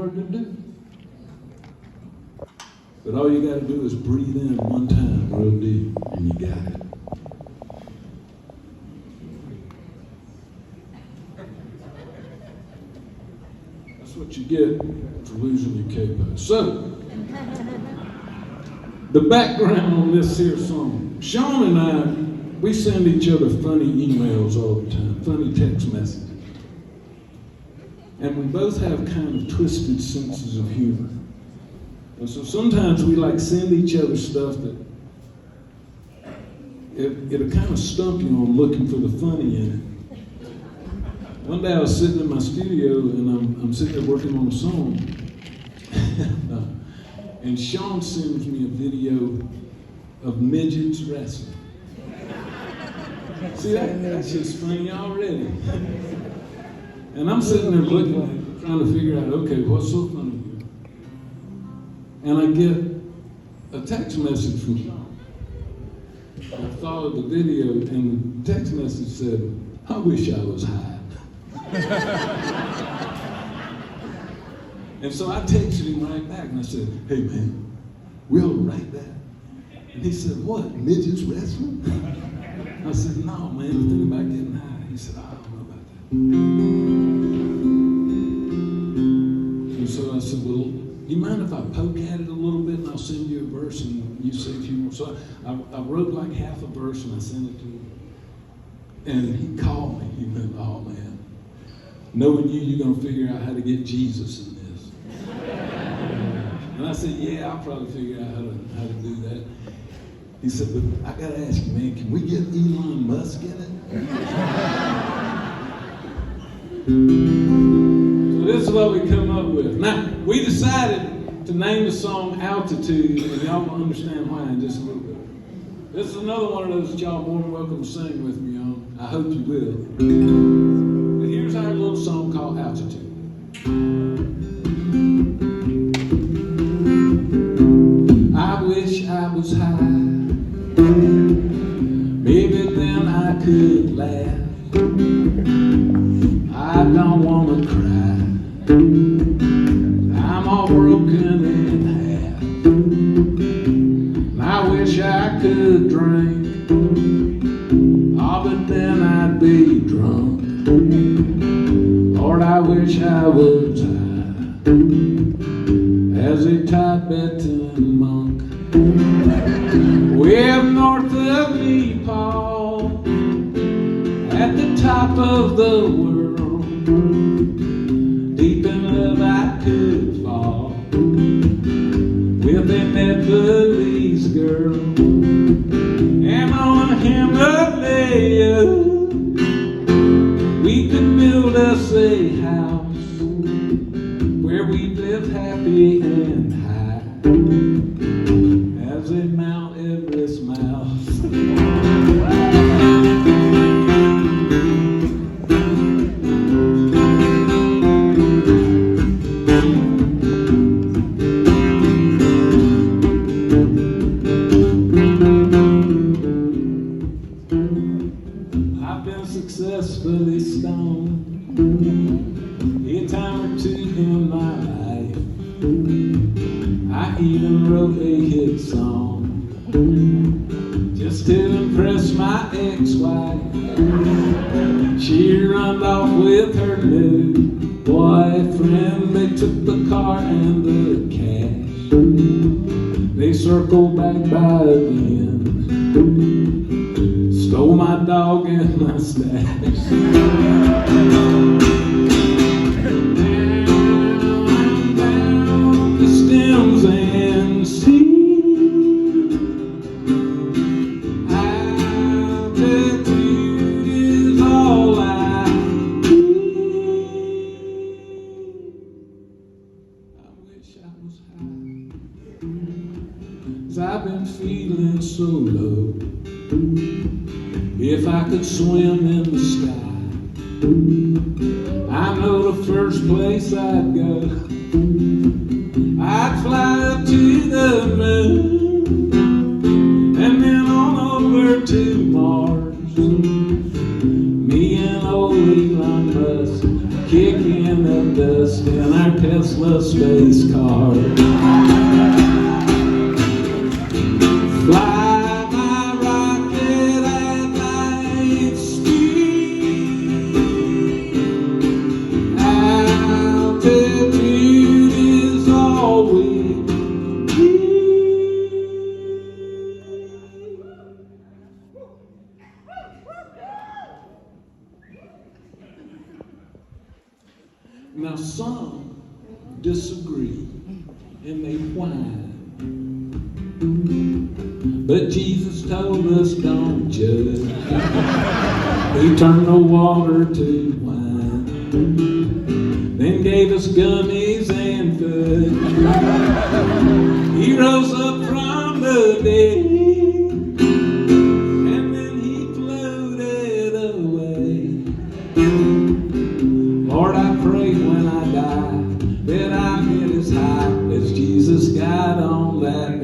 hard to do. But all you got to do is breathe in one time real deep, and you got it. That's what you get for losing your capo. So, the background on this here song. Sean and I, we send each other funny emails all the time, funny text messages. And we both have kind of twisted senses of humor. And so sometimes we like send each other stuff that it'll kind of stump you on looking for the funny in it. One day I was sitting in my studio and I'm sitting there working on a song. And Sean sends me a video of midgets wrestling. See, that's just funny already. And I'm sitting there looking at it, trying to figure out, okay, what's so funny here? And I get a text message from Sean. I followed the video, and the text message said, I wish I was high. And so I texted him right back, and I said, hey man, we ought to write that. And he said, what, midgets wrestling? I said, no man, think about getting high. He said, I don't know about that. And so I said, well, do you mind if I poke at it a little bit and I'll send you a verse and you say a few more? So I wrote like half a verse and I sent it to him. And he called me. He went, oh man, knowing you, you're going to figure out how to get Jesus in this. And I said, yeah, I'll probably figure out how to do that. He said, but I got to ask you, man, can we get Elon Musk in it? So this is what we come up with. Now, we decided to name the song Altitude, and y'all will understand why in just a little bit. This is another one of those that y'all are more than welcome to sing with me on. I hope you will. But here's our little song called Altitude. I wish I was high. Maybe then I could laugh. I don't want to cry. I'm all broken in half. I wish I could drink. Oh, but then I'd be drunk. Lord, I wish I was high as a Tibetan monk. Way up north of Nepal, at the top of the world, deep in love I could fall with a Nepalese girl. And on a Himalaya, we could build us a house where we'd live happy and high as a Mount Everest mouse. I've been successfully stoned a time or two in my life. I even wrote a hit song just to impress my ex-wife. She run off with her new boyfriend. They took the car and the cash. They circled back by again, stole my dog and my stash. I've been feeling so low. If I could swim in the sky, I know the first place I'd go. I'd fly up to the moon and then on over to Mars. Me and old Elon Musk kicking the dust in our Tesla space car. Fly my rocket at light speed. Altitude is all we need. Now some disagree and they whine, but Jesus told us don't judge. He turned the water to wine, then gave us gummies and food. He rose up from the dead, and then he floated away. Lord, I pray when I die that I get as high as Jesus got on that